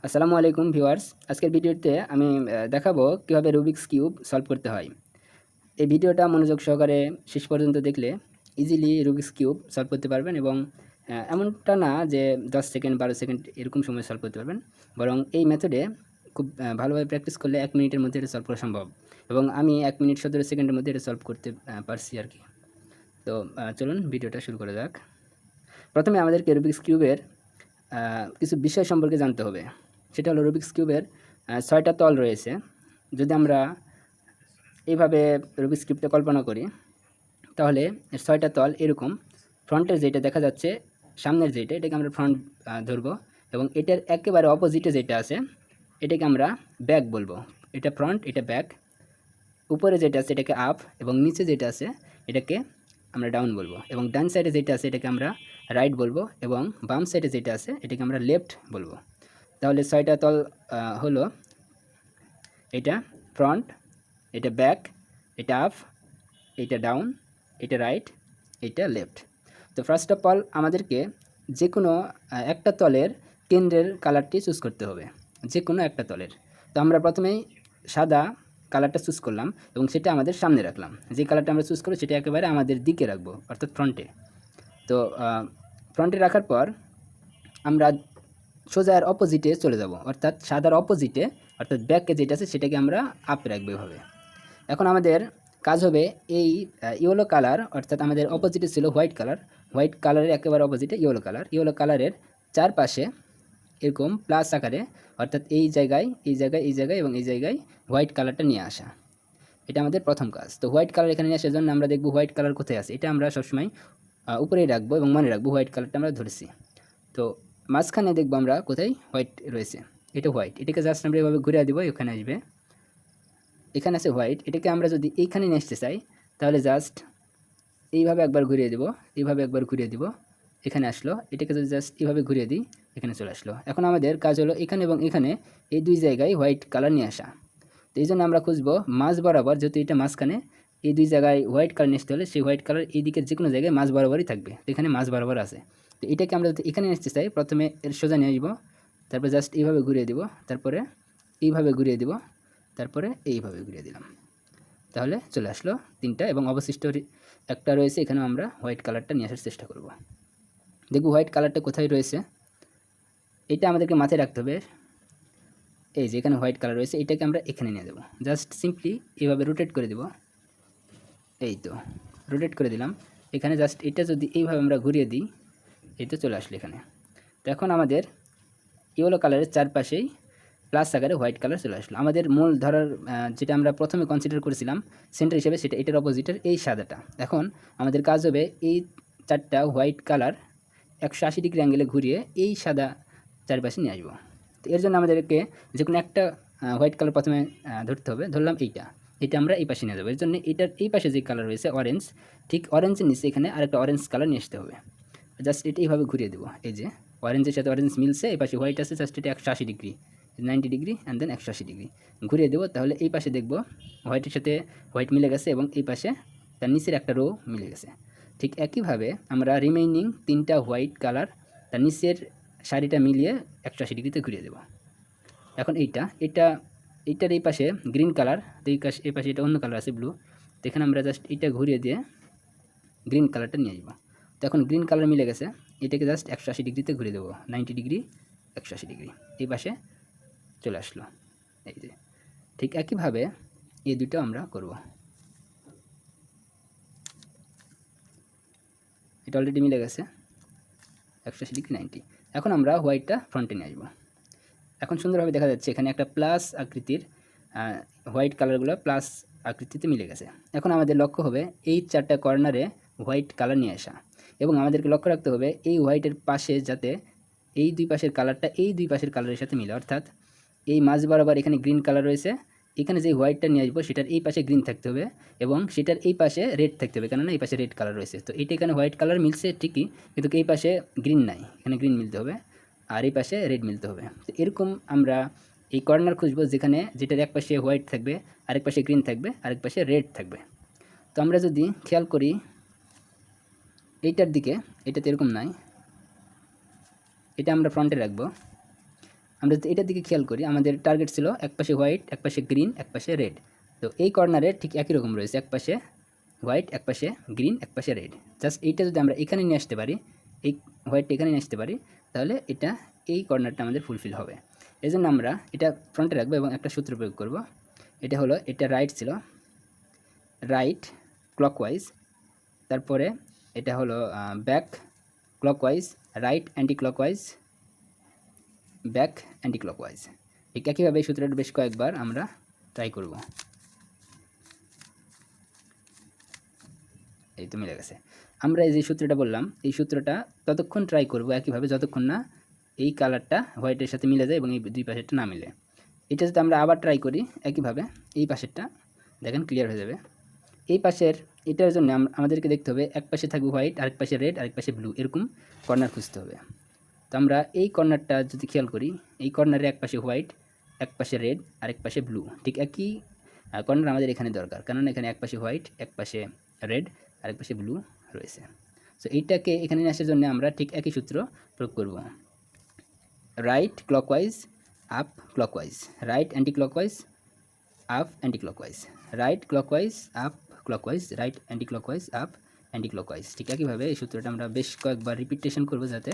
আসসালামু আলাইকুম ভিউয়ার্স। আজকের ভিডিওতে আমি দেখাবো কিভাবে রুবিক্স কিউব সলভ করতে হয়। এই ভিডিওটা মনোযোগ সহকারে শেষ পর্যন্ত দেখলে ইজিলি রুবিক্স কিউব সলভ করতে পারবেন এবং এমনটা না যে 10 সেকেন্ড 12 সেকেন্ড এরকম সময় সলভ করতে পারবেন। বরং এই মেথডে খুব ভালোভাবে প্র্যাকটিস করলে 1 মিনিটের মধ্যে এটা সলভ করা সম্ভব। এবং আমি 1 মিনিট 17 সেকেন্ডের মধ্যে এটা সলভ করতে পারছি আরকি। তো চলুন ভিডিওটা শুরু করা যাক। প্রথমে আমাদেরকে রুবিক্স কিউবের কিছু বিষয় সম্পর্কে জানতে হবে। সেটা হলো রুবিক্স কিউবের ৬টা তল রয়েছে। যদি আমরা এইভাবে রুবিক্স কিউবটা কল্পনা করি, তাহলে এর ৬টা তল এরকম। ফ্রন্টের যেটা দেখা যাচ্ছে, সামনের যেটা, এটাকে আমরা ফ্রন্ট ধরবো এবং এটার একেবারে অপোজিটে যেটা আছে, এটাকে আমরা ব্যাক বলবো। এটা ফ্রন্ট, এটা ব্যাক। উপরে যেটা আছে এটাকে আপ এবং নিচে যেটা আছে এটাকে আমরা ডাউন বলবো এবং ডান সাইডে যেটা আছে এটাকে আমরা রাইট বলবো এবং বাম সাইডে যেটা আছে এটাকে আমরা লেফট বলবো। তাহলে ৬টা তল হলো এটা ফ্রন্ট, এটা ব্যাক, এটা আপ, এটা ডাউন, এটা রাইট, এটা লেফট। তো ফার্স্ট অফ অল আমাদেরকে যে কোনো একটা তলের কেন্দ্রের কালারটি চুজ করতে হবে, যে কোনো একটা তলের। তো আমরা প্রথমেই সাদা কালারটা চুজ করলাম এবং সেটা আমাদের সামনে রাখলাম। যে কালারটা আমরা চুজ করব সেটা একেবারে আমাদের দিকে রাখবো, অর্থাৎ ফ্রন্টে। তো ফ্রন্টে রাখার পর আমরা সোজার অপোজিটে চলে যাব, অর্থাৎ সাদার অপোজিটে, অর্থাৎ ব্যাকে যেটা আছে সেটাকে আমরা আপ রাখবো এভাবে। এখন আমাদের কাজ হবে এই ইয়েলো কালার, অর্থাৎ আমাদের অপোজিটে ছিল হোয়াইট কালার, হোয়াইট কালারের একেবারে অপোজিটে ইয়েলো কালার। ইয়েলো কালারের চারপাশে এরকম প্লাস আকারে, অর্থাৎ এই জায়গায়, এই জায়গায়, এই জায়গায় এবং এই জায়গায় হোয়াইট কালারটা নিয়ে আসা। এটা আমাদের প্রথম কাজ। তো হোয়াইট কালার এখানে নিয়ে আসার জন্য আমরা দেখব হোয়াইট কালার কোথায় আছে। এটা আমরা সবসময় উপরেই রাখবো এবং মনে রাখবো হোয়াইট কালারটা আমরা ধরেছি। তো মাঝখানে দেখবো আমরা কোথায় হোয়াইট রয়েছে, এটা হোয়াইট। এটাকে জাস্ট আমরা এভাবে ঘুরে দিব, এখানে আসবে। এখানে আছে হোয়াইট, এটাকে আমরা যদি এইখানে নিয়ে আসতে চাই তাহলে জাস্ট এইভাবে একবার ঘুরিয়ে দেবো, এইভাবে একবার ঘুরিয়ে দিব, এখানে আসলো। এটাকে যদি জাস্ট এইভাবে ঘুরিয়ে দিই, এখানে চলে আসলো। এখন আমাদের কাজ হলো এখানে এবং এখানে এই দুই জায়গায় হোয়াইট কালার নিয়ে আসা। তো এই জন্য আমরা খুঁজবো মাঝ বরাবর, যেহেতু এটা মাঝখানে, এই দুই জায়গায় হোয়াইট কালার নিয়ে আসতে হলে সেই হোয়াইট কালার এই দিকের যে কোনো জায়গায় মাঝ বরাবরই থাকবে। তো এখানে মাঝ বরাবর আছে। তো এটাকে আমরা যদি এখানে আসতে চাই, প্রথমে এর সোজা নিয়ে আসবো, তারপর জাস্ট এইভাবে ঘুরিয়ে দিব, তারপরে এইভাবে ঘুরিয়ে দিব, তারপরে এইভাবে ঘুরিয়ে দিলাম। তাহলে চলে আসলো তিনটা এবং অবশিষ্ট একটা রয়েছে, এখানেও আমরা হোয়াইট কালারটা নিয়ে আসার চেষ্টা করব। দেখব হোয়াইট কালারটা কোথায় রয়েছে, এটা আমাদেরকে মাথায় রাখতে হবে। এই যে এখানে হোয়াইট কালার রয়েছে, এটাকে আমরা এখানে নিয়ে দেবো। জাস্ট সিম্পলি এইভাবে রোটেট করে দেব। এই তো রোটেট করে দিলাম। এখানে জাস্ট এটা যদি এইভাবে আমরা ঘুরিয়ে দিই, এই তো চলে আসলো এখানে। তো এখন আমাদের ইয়েলো কালারের চারপাশেই প্লাস আকারে হোয়াইট কালার চলে আসলো। আমাদের মূল ধরার যেটা আমরা প্রথমে কনসিডার করেছিলাম সেন্টার হিসেবে, সেটা এটার অপোজিটের এই সাদাটা। এখন আমাদের কাজ হবে এই চারটা হোয়াইট কালার 180 ডিগ্রি অ্যাঙ্গেলে ঘুরিয়ে এই সাদা চারপাশে নিয়ে আসবো। তো এর জন্য আমাদেরকে যে কোনো একটা হোয়াইট কালার প্রথমে ধরতে হবে। ধরলাম এইটা, এটা আমরা এই পাশে নিয়ে যাবো। এর জন্য এটার এই পাশে যে কালার রয়েছে অরেঞ্জ, ঠিক অরেঞ্জের নিচে এখানে আরেকটা অরেঞ্জ কালার নিয়ে আসতে হবে। জাস্ট এটা এইভাবে ঘুরিয়ে দেবো। এই যে অরেঞ্জের সাথে অরেঞ্জ মিলছে, এই পাশে হোয়াইট আছে, জাস্ট এটা 180 degree, 90 degree and then 180 degree ঘুরিয়ে দেবো। তাহলে এই পাশে দেখব হোয়াইটের সাথে হোয়াইট মিলে গেছে এবং এই পাশে তার নিচের একটা রো মিলে গেছে। ঠিক একইভাবে আমরা রিমেইনিং তিনটা হোয়াইট কালার তার নিচের শাড়িটা মিলিয়ে 180 ডিগ্রিতে ঘুরিয়ে দেবো। এখন এইটার এই পাশে গ্রিন কালার, এই পাশে এটা অন্য কালার আছে ব্লু। তো এখানে আমরা জাস্ট এটা ঘুরিয়ে দিয়ে গ্রিন কালারটা নিয়ে আসবো। তো এখন গ্রিন কালার মিলে গেছে, এটাকে জাস্ট 180 ডিগ্রিতে ঘুরিয়ে দেবো, 90 ডিগ্রি 180 ডিগ্রি এই পাশে চলে আসলো। এই যে ঠিক একইভাবে এই দুটো আমরা করব। এটা অলরেডি মিলে গেছে 180 ডিগ্রি 90। এখন আমরা হোয়াইটটা ফ্রন্টে নিয়ে আসবো। এখন সুন্দরভাবে দেখা যাচ্ছে এখানে একটা প্লাস আকৃতির হোয়াইট কালারগুলো প্লাস আকৃতিতে মিলে গেছে। এখন আমাদের লক্ষ্য হবে এই চারটা কর্নারে হোয়াইট কালার নিয়ে আসা এবং আমাদেরকে লক্ষ্য রাখতে হবে এই হোয়াইটের পাশে যাতে এই দুই পাশের কালারটা এই দুই পাশের কালারের সাথে মিলে। অর্থাৎ এই মাঝ বরাবর এখানে গ্রিন কালার রয়েছে, এখানে যে হোয়াইটটা নিয়ে আসবো সেটার এই পাশে গ্রিন থাকতে হবে এবং সেটার এই পাশে রেড থাকতে হবে, কেননা এই পাশে রেড কালার রয়েছে। তো এইটা এখানে হোয়াইট কালার মিলছে ঠিকই, কিন্তু এই পাশে গ্রিন নাই, এখানে গ্রিন মিলতে হবে আর এই পাশে রেড মিলতে হবে। তো এরকম আমরা এই কর্নার খুঁজবো যেটার এক পাশে হোয়াইট থাকবে, আরেক পাশে গ্রিন থাকবে, আরেক পাশে রেড থাকবে। তো আমরা যদি খেয়াল করি এইটার দিকে, এটাতে এরকম নাই, এটা আমরা ফ্রন্টে রাখবো। আমরা যদি এটার দিকে খেয়াল করি, আমাদের টার্গেট ছিল একপাশে হোয়াইট, একপাশে গ্রিন, একপাশে রেড। তো এই কর্নারে ঠিক একই রকম রয়েছে, একপাশে হোয়াইট, একপাশে গ্রিন, একপাশে রেড। জাস্ট এইটা যদি আমরা এখানে নিয়ে আসতে পারি, এই হোয়াইটটা এখানে নিয়ে আসতে পারি, তাহলে এটা এই কর্নারটা আমাদের ফুলফিল হবে। এই জন্য আমরা এটা ফ্রন্টে রাখবো এবং একটা সূত্র প্রয়োগ করব। এটা হলো, এটা রাইট ছিল, রাইট ক্লকওয়াইজ, তারপরে এটা হলো back clockwise, right anti clockwise, back anti clockwise. ঠিক একইভাবে এই সূত্রটা বেশ কয়েকবার আমরা ট্রাই করব। এই তো মিলে গেছে। আমরা এই যে সূত্রটা বললাম, এই সূত্রটা ততক্ষণ ট্রাই করব একইভাবে যতক্ষণ না এই কালারটা হোয়াইটের সাথে মিলে যায় এবং এই দুই পাশেরটা না মিলে। এটা যদি আমরা আবার ট্রাই করি একইভাবে, এই পাশেরটা দেখেন ক্লিয়ার হয়ে যাবে। এই পাশের এটার জন্য আমাদেরকে দেখতে হবে এক পাশে থাকবে হোয়াইট, আরেক পাশে রেড, আরেক পাশে ব্লু, এরকম কর্নার খুঁজতে হবে। তো আমরা এই কর্নারটা যদি খেয়াল করি, এই কর্নারে এক পাশে হোয়াইট, এক পাশে রেড, আরেক পাশে ব্লু, ঠিক একই কর্নার আমাদের এখানে দরকার, কারণ এখানে এক পাশে হোয়াইট, এক পাশে রেড, আরেক পাশে ব্লু রয়েছে। সো এইটাকে এখানে নিয়ে আসার জন্য আমরা ঠিক একই সূত্র প্রয়োগ করব। Right clockwise, up clockwise, right anti clockwise, up anti clockwise, right clockwise, up clockwise, right anti clockwise, up anti clockwise. ঠিক একইভাবে এই সূত্রটা আমরা বেশ কয়েকবার রিপিটেশন করব যাতে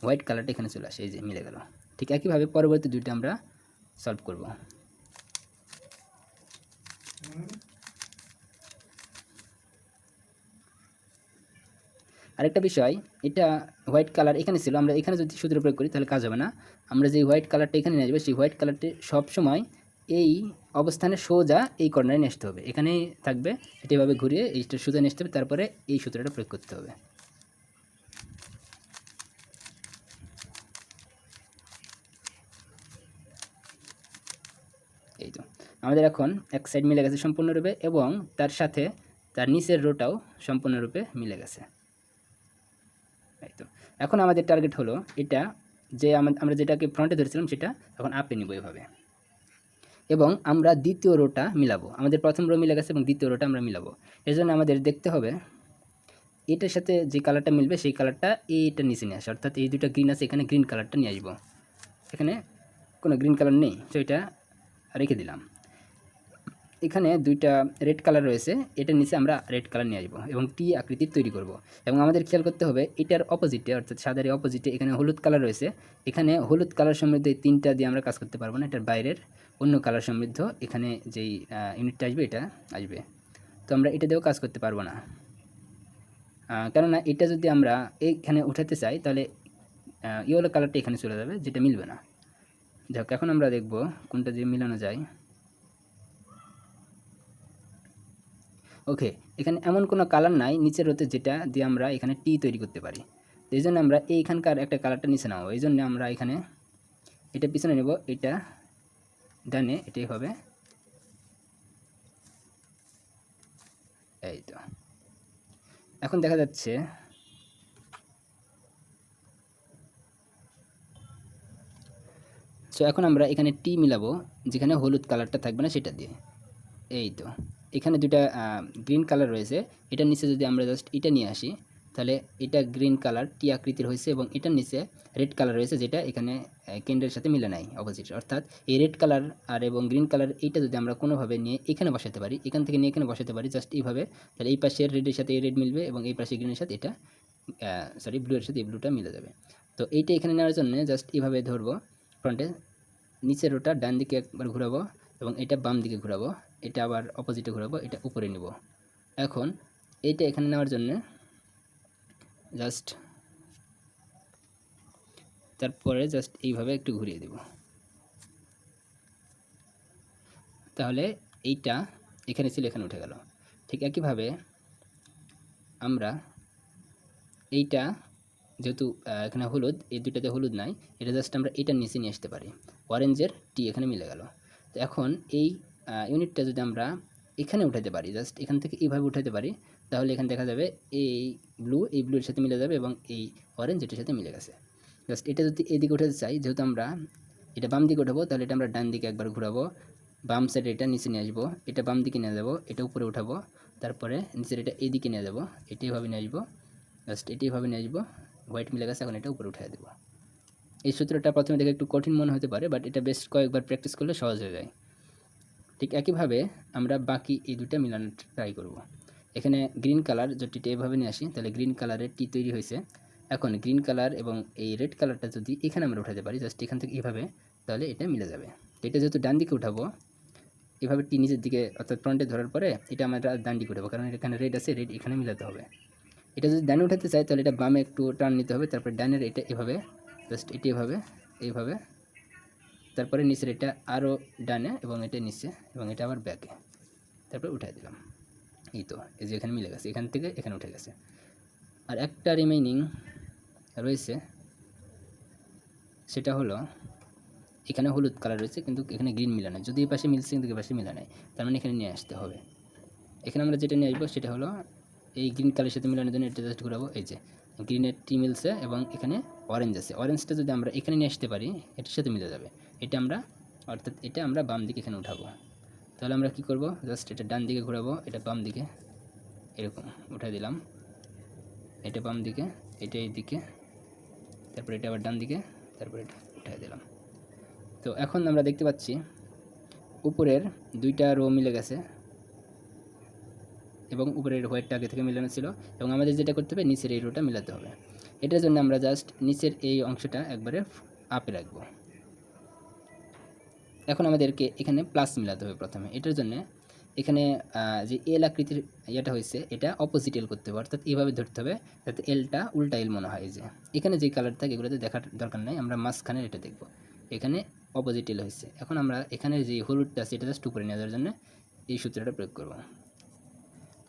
হোয়াইট কালারটা এখানে চলে আসে। এই যে মিলে গেল। ঠিক একইভাবে পরবর্তী দুইটা আমরা সলভ করব। আরেকটা বিষয়, এটা হোয়াইট কালার এখানে ছিল, আমরা এখানে যদি সূত্র প্রয়োগ করি তাহলে কাজ হবে না। আমরা যে হোয়াইট কালারটা এখানে নিয়ে আসবো, সেই হোয়াইট কালারটি সবসময় এই অবস্থানে সোজা এই কর্নারে নিয়ে আসতে হবে, এখানেই থাকবে। এটা এভাবে ঘুরিয়ে এইটা সোজা নিয়ে আসতে হবে, তারপরে এই সূত্রটা প্রয়োগ করতে হবে। এই তো আমাদের এখন এক সাইড মিলে গেছে সম্পূর্ণরূপে, এবং তার সাথে তার নিচের রোটাও সম্পূর্ণরূপে মিলে গেছে। এই তো এখন আমাদের টার্গেট হলো এটা, যে আমরা যেটাকে ফ্রন্টে ধরেছিলাম সেটা এখন আপে নিব এভাবে, এবং আমরা দ্বিতীয় রোটা মিলাবো। আমাদের প্রথম রো মিলে গেছে এবং দ্বিতীয় রোটা আমরা মিলাবো। এর জন্য আমাদের দেখতে হবে এটার সাথে যে কালারটা মিলবে সেই কালারটা এইটার নিচে নিয়ে আসে, অর্থাৎ এই দুটো গ্রিন আছে, এখানে গ্রিন কালারটা নিয়ে আসবো। এখানে কোনো গ্রিন কালার নেই, তো এটা রেখে দিলাম। এখানে দুইটা রেড কালার রয়েছে, এটার নিচে আমরা রেড কালার নিয়ে আসবো এবং টি আকৃতির তৈরি করব। এবং আমাদের খেয়াল করতে হবে এটার অপোজিটে, অর্থাৎ সাদার অপোজিটে এখানে হলুদ কালার রয়েছে। এখানে হলুদ কালার সমৃদ্ধ এই তিনটা দিয়ে আমরা কাজ করতে পারবো না, এটার বাইরের অন্য কালার সমৃদ্ধ এখানে যেই ইউনিটটা আসবে এটা আসবে। তো আমরা এটা দিয়েও কাজ করতে পারবো না, কেননা এটা যদি আমরা এইখানে উঠাতে চাই তাহলে ইয়েলো কালারটা এখানে চলে যাবে, যেটা মিলবে না। যাক, এখন আমরা দেখব কোনটা দিয়ে মিলানো যায়। ওকে, এখানে এমন কোনো কালার নাই নিচের রোতে যেটা দিয়ে আমরা এখানে টি তৈরি করতে পারি। তো এই জন্য আমরা এইখানকার একটা কালারটা নিচে নাও, এই জন্য আমরা এখানে এটা পিছনে নেব, এটা ডানে, এটাই হবে। এই তো এখন দেখা যাচ্ছে সো এখন আমরা এখানে টি মিলাবো, যেখানে হলুদ কালারটা থাকবে না সেটা দিয়ে। এই তো এখানে দুটা গ্রিন কালার রয়েছে, এটার নিচে যদি আমরা জাস্ট এটা নিয়ে আসি তাহলে এটা গ্রিন কালার টি আকৃতির হয়েছে, এবং এটার নিচে রেড কালার রয়েছে যেটা এখানে কেন্দ্রের সাথে মিলে নাই, অপোজিট। অর্থাৎ এই রেড কালার আর এবং গ্রিন কালার এইটা যদি আমরা কোনোভাবে নিয়ে এখানে বসাতে পারি, এখান থেকে নিয়ে এখানে বসাতে পারি জাস্ট এইভাবে, তাহলে এই পাশের রেডের সাথে এই রেড মিলবে এবং এই পাশে গ্রিনের সাথে এটা ব্লু এর সাথে এই ব্লুটা মিলে যাবে। তো এইটা এখানে নেওয়ার জন্য জাস্ট এইভাবে ধরবো, ফ্রন্টে নিচের রোটা ডান দিকে একবার ঘোরাবো এবং এটা বাম দিকে ঘোরাবো, এটা আবার অপোজিটে ঘোরাবো, এটা উপরে নিব। এখন এইটা এখানে নেওয়ার জন্য জাস্ট তারপরে জাস্ট এইভাবে একটু ঘুরিয়ে দেব, তাহলে এইটা এখানে ছিল এখানে উঠে গেল। ঠিক একইভাবে আমরা এইটা যেহেতু এখানে হলুদ, এই দুটাতে হলুদ নাই, এটা জাস্ট আমরা এটার নিচে নিয়ে আসতে পারি, অরেঞ্জের টি এখানে মিলে গেল। তো এখন এই ইউনিটটা যদি আমরা এখানে উঠাতে পারি, জাস্ট এখান থেকে এইভাবে উঠাতে পারি, তাহলে এখানে দেখা যাবে এই ব্লুর সাথে মিলে যাবে এবং এই অরেঞ্জ এটার সাথে মিলে গেছে। জাস্ট এটা যদি এদিকে উঠাতে চাই, যেহেতু আমরা এটা বাম দিকে উঠাবো, তাহলে এটা আমরা ডান দিকে একবার ঘোরাবো, বাম সাইডে এটা নিচে নিয়ে আসবো, এটা বাম দিকে নিয়ে যাবো, এটা উপরে উঠাবো, তারপরে নিচের এটা এইদিকে নিয়ে যাবো, এটাইভাবে নিয়ে আসবো, জাস্ট এটাইভাবে নিয়ে আসবো। হোয়াইট মিলে গেছে, এখন এটা উপরে উঠিয়ে দেবো। এই সূত্রটা প্রথমে দেখে একটু কঠিন মনে হতে পারে, বাট এটা বেশ কয়েকবার প্র্যাকটিস করলে সহজ হয়ে যায়। ঠিক একইভাবে আমরা বাকি এই দুটো মিলানোর ট্রাই করব। এখানে গ্রিন কালার যেটিটা এভাবে নিয়ে আসি, তাহলে গ্রিন কালারের টি তৈরি হয়েছে। এখন গ্রিন কালার এবং এই রেড কালারটা যদি এখানে আমরা উঠাতে পারি, জাস্ট এখান থেকে এভাবে, তাহলে এটা মিলে যাবে। তো এটা যেহেতু ডান দিকে উঠাবো, এভাবে টি নিচের দিকে অর্থাৎ ফ্রন্টে ধরার পরে এটা আমরা ডান দিকে উঠাবো, কারণ এখানে রেড আছে, রেড এখানে মিলাতে হবে। এটা যদি ডানে উঠাতে চাই তাহলে এটা বামে একটু টার্ন নিতে হবে, তারপরে ডানের এটা এভাবে, জাস্ট এটি এভাবে, এইভাবে, তারপরে নিচের এটা আরও ডানে এবং এটা নিচে এবং এটা আবার ব্যাকে, তারপরে উঠাই দিলাম। এই তো এই যে এখানে মিলে গেছে, এখান থেকে এখানে উঠে গেছে। আর একটা রিমেইনিং রয়েছে, সেটা হলো এখানে হলুদ কালার রয়েছে কিন্তু এখানে গ্রিন মিলা নেই। যদি এই পাশে মিলছে কিন্তু এই পাশে মিলা নেই, তার মানে এখানে নিয়ে আসতে হবে। এখানে আমরা যেটা নিয়ে আসবো সেটা হলো এই গ্রিন কালারের সাথে মিলানোর জন্য এটা জাস্ট ঘুরাবো, এই যে গ্রিনের টি মিলছে এবং এখানে অরেঞ্জ আছে, অরেঞ্জটা যদি আমরা এখানে নিয়ে আসতে পারি এটার সাথে মিলে যাবে। এটা আমরা অর্থাৎ এটা আমরা বাম দিকে এখানে উঠাবো। তাহলে আমরা কি করব, জাস্ট এটা ডান দিকে ঘোরাবো, এটা বাম দিকে এরকম উঠাই দিলাম, এটা বাম দিকে, এটা এই দিকে, তারপরে এটা আবার ডান দিকে, তারপরে এটা উঠাই দিলাম। তো এখন আমরা দেখতে পাচ্ছি উপরের দুইটা রো মিলে গেছে এবং উপরের হোয়াইটটা আগে থেকে মিলানো ছিল, এবং আমাদের যেটা করতে হবে নিচের এই রোটা মিলাতে হবে। এটার জন্য আমরা জাস্ট নিচের এই অংশটা একবারে আপে রাখবো। এখন আমাদেরকে এখানে প্লাস মিলাতে হবে প্রথমে। এটার জন্য এখানে যে এল আকৃতির ইয়েটা হয়েছে এটা অপোজিট এল করতে হবে, অর্থাৎ এইভাবে ধরতে হবে যাতে এলটা উল্টা এল মনে হয়। যে এখানে যে কালার থাকে এগুলোতে দেখার দরকার নাই, আমরা মাঝখানে এটা দেখব, এখানে অপোজিট এল হয়েছে। এখন আমরা এখানে যে হলুদটা আছে এটা জাস্ট উপরে নিয়ে যাওয়ার জন্য এই সূত্রটা প্রয়োগ করব।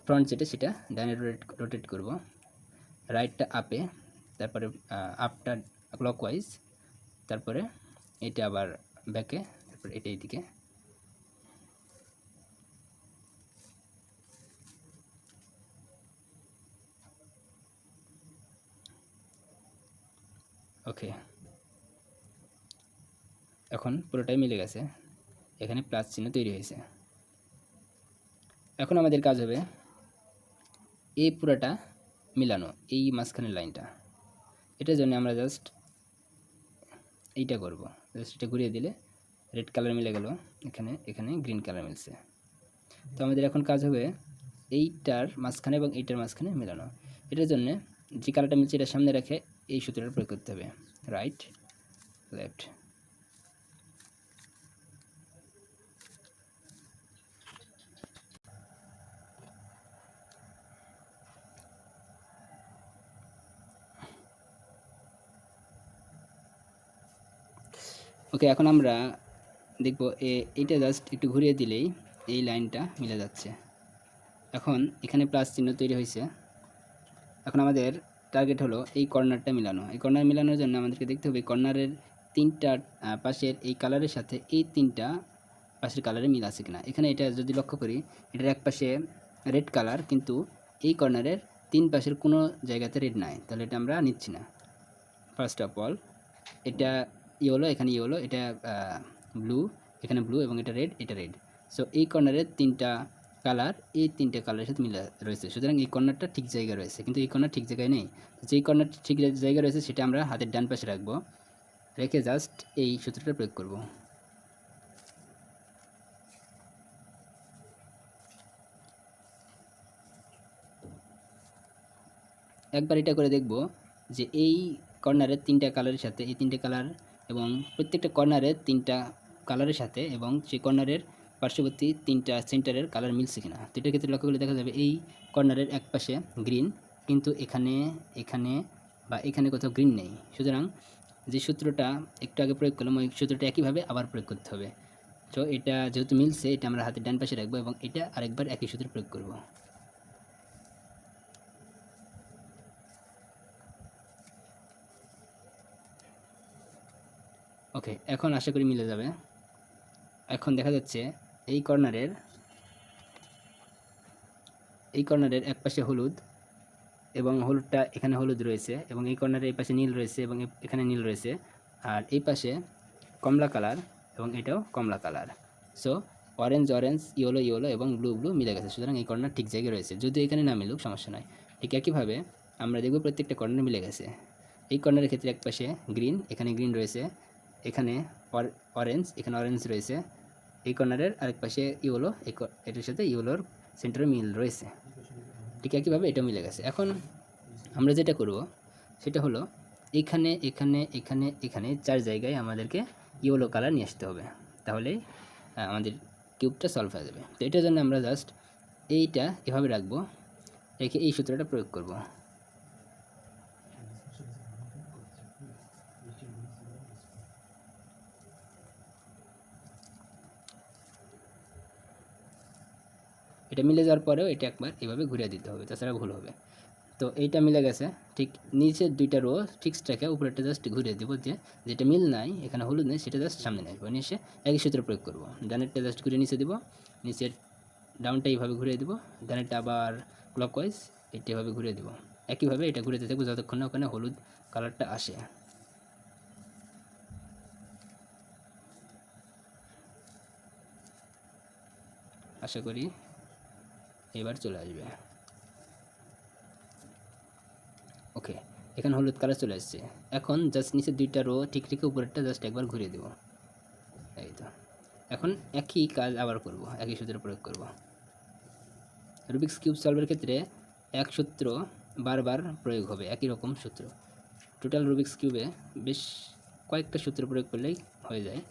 ফ্রন্ট যেটা সেটা ডাইনে রোটেট করব, রাইটটা আপে, তারপরে আপটা ক্লকওয়াইজ, তারপরে এটা আবার ব্যাকে, তারপরে এটা এইদিকে। ওকে, এখন পুরোটাই মিলে গেছে, এখানে প্লাস চিহ্ন তৈরি হয়েছে। এখন আমাদের কাজ হবে এই পুরোটা মিলানো, এই মাঝখানের লাইনটা। এটার জন্য আমরা জাস্ট এইটা করব, জাস্ট এটা ঘুরিয়ে দিলে রেড কালার মিলে গেল, এখানে এখানে গ্রিন কালার মিলছে। তো আমাদের এখন কাজ হবে এইটার মাঝখানে এবং এইটার মাঝখানে মেলানো। এটার জন্য যে কালারটা মিলছে এটা সামনে রেখে এই সূত্রটা প্রয়োগ করতে হবে, রাইট লেফট। ওকে, এখন আমরা দেখব এইটা জাস্ট একটু ঘুরিয়ে দিলেই এই লাইনটা মিলে যাচ্ছে। এখন এখানে প্লাস চিহ্ন তৈরি হয়েছে। এখন আমাদের টার্গেট হলো এই কর্নারটা মিলানো। এই কর্নার মিলানোর জন্য আমাদেরকে দেখতে হবে কর্নারের তিনটা পাশের এই কালারের সাথে এই তিনটা পাশের কালারে মিল আছে কিনা। এখানে এটা যদি লক্ষ্য করি, এটার এক পাশে রেড কালার, কিন্তু এই কর্নারের তিন পাশের কোনো জায়গাতে রেড নাই, তাহলে এটা আমরা নিচ্ছি না। ফার্স্ট অফ অল এটা ইয়েলো, এখানে ইয়েলো, এটা ব্লু, এখানে ব্লু, এবং এটা রেড, এটা রেড। সো এই কর্নারের তিনটা কালার এই তিনটে কালারের সাথে মিলে রয়েছে, সুতরাং এই কর্নারটা ঠিক জায়গায় রয়েছে, কিন্তু এই কর্নার ঠিক জায়গায় নেই। যেই কর্নার ঠিক জায়গায় রয়েছে সেটা আমরা হাতের ডান পাশে রাখবো, রেখে জাস্ট এই সূত্রটা প্রয়োগ করব। একবার এটা করে দেখব যে এই কর্নারের তিনটা কালারের সাথে এই তিনটে কালার এবং প্রত্যেকটা কর্নারের তিনটা কালারের সাথে এবং সেই কর্নারের পার্শ্ববর্তী তিনটা সেন্টারের কালার মিলছে কিনা। তো এটার ক্ষেত্রে লক্ষ্য করলে দেখা যাবে এই কর্নারের এক পাশে গ্রিন, কিন্তু এখানে এখানে বা এখানে কোথাও গ্রিন নেই। সুতরাং যে সূত্রটা একটু আগে প্রয়োগ করলাম ওই সূত্রটা একইভাবে আবার প্রয়োগ করতে হবে। তো এটা যেহেতু মিলছে এটা আমরা হাতের ডান পাশে রাখবো এবং এটা আরেকবার একই সূত্র প্রয়োগ করব। ওকে, এখন আশা করি মিলে যাবে। এখন দেখা যাচ্ছে এই কর্নারের এক পাশে হলুদ এবং হলুদটা এখানে হলুদ রয়েছে, এবং এই কর্নারের এই পাশে নীল রয়েছে এবং এখানে নীল রয়েছে, আর এই পাশে কমলা কালার এবং এটাও কমলা colour. So orange orange, yellow yellow এবং ব্লু ব্লু মিলে গেছে, সুতরাং এই কর্নার ঠিক জায়গায় রয়েছে। যদি এখানে না মিলুক সমস্যা নয়। ঠিক একইভাবে আমরা দেখব প্রত্যেকটা কর্নার মিলে গেছে। এই কর্নারের ক্ষেত্রে এক পাশে গ্রিন, এখানে গ্রিন রয়েছে, এখানে অরেঞ্জ, এখানে অরেঞ্জ রয়েছে, এই কর্নারের আরেক পাশে ইয়েলো, এটার সাথে ইয়েলোর সেন্টারে মিল রয়েছে। ঠিক একইভাবে এটা মিলে গেছে। এখন আমরা যেটা করব সেটা হলো এখানে এখানে এখানে এখানে 4 জায়গায় আমাদেরকে ইয়েলো কালার নিয়ে আসতে হবে, তাহলেই আমাদের কিউবটা সলভ হয়ে যাবে। তো এটার জন্য আমরা জাস্ট এইটা এভাবে রাখবো, রেখে এই সূত্রটা প্রয়োগ করব। এটা মিলে যাওয়ার পরেও এটা একবার এভাবে ঘুরিয়ে দিতে হবে, তাছাড়া ভুল হবে। তো এইটা মিলে গেছে। ঠিক নিচের 2টা রো ফিক্সড রেখে উপরেরটা জাস্ট ঘুরিয়ে দেবো, যেটা মিল নাই, এখানে হলুদ নেই, সেটা জাস্ট সামনে নিয়ে আসবো, নিয়ে এসে একই সূত্র প্রয়োগ করবো। ডানেরটা জাস্ট ঘুরে নিচে দেবো, নিচের ডাউনটা এইভাবে ঘুরিয়ে দেবো, ডানেরটা আবার ক্লকওয়াইজ এটা এভাবে ঘুরিয়ে দেবো। একইভাবে এটা ঘুরে থাকবো যতক্ষণ না ওখানে হলুদ কালারটা আসে। আশা করি এবার চলে আসবে। ওকে, এখানে হলুদ কালার চলে আসছে। এখন জাস্ট নিচে 2টা রো ঠিক রেখে উপরেরটা জাস্ট একবার ঘুরিয়ে দেবো, এই তো। এখন একই কাজ আবার করব, একই সূত্র প্রয়োগ করব। রুবিক্স কিউব সলভের ক্ষেত্রে এক সূত্র বারবার প্রয়োগ হবে, একই রকম সূত্র। টোটাল রুবিক্স কিউবে বেশ কয়েকটা সূত্র প্রয়োগ করলেই হয়ে যায়,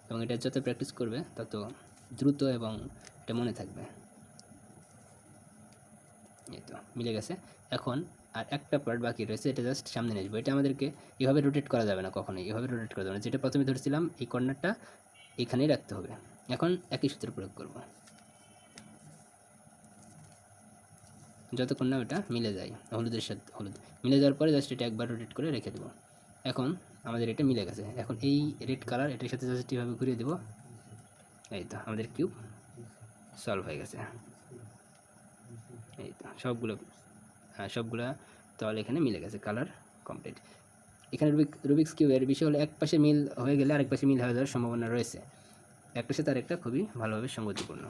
এবং এটা যত প্র্যাকটিস করবে তত দ্রুত এবং এটা মনে থাকবে। এই তো মিলে গেছে। এখন আর একটা পার্ট বাকি রয়েছে, এটা জাস্ট সামনে নিয়ে আসবো। এটা আমাদেরকে এভাবে রোটেট করা যাবে না, কখনোই এভাবে রোটেট করা যাবে না। যেটা প্রথমে ধরেছিলাম এই কর্নারটা এখানেই রাখতে হবে। এখন একই সূত্র প্রয়োগ করব, যতক্ষণ না ওটা মিলে যায় হলুদের সাথে হলুদ। মিলে যাওয়ার পরে জাস্ট এটা একবার রোটেট করে রেখে দেবো। এখন আমাদের এটা মিলে গেছে। এখন এই রেড কালার এটার সাথে জাস্ট এভাবে ঘুরিয়ে দেবো, এই তো আমাদের কিউব সলভ হয়ে গেছে। এই তো সবগুলা তাহলে এখানে মিলে গেছে, কালার কমপ্লিট। এখানে রুবিক্স কিউবের বিষয় হলো এক পাশে মিল হয়ে গেলে আরেক পাশে মিল হয়ে যাওয়ার সম্ভাবনা রয়েছে, এক পাশে তার একটা খুবই ভালোভাবে সঙ্গতিপূর্ণ।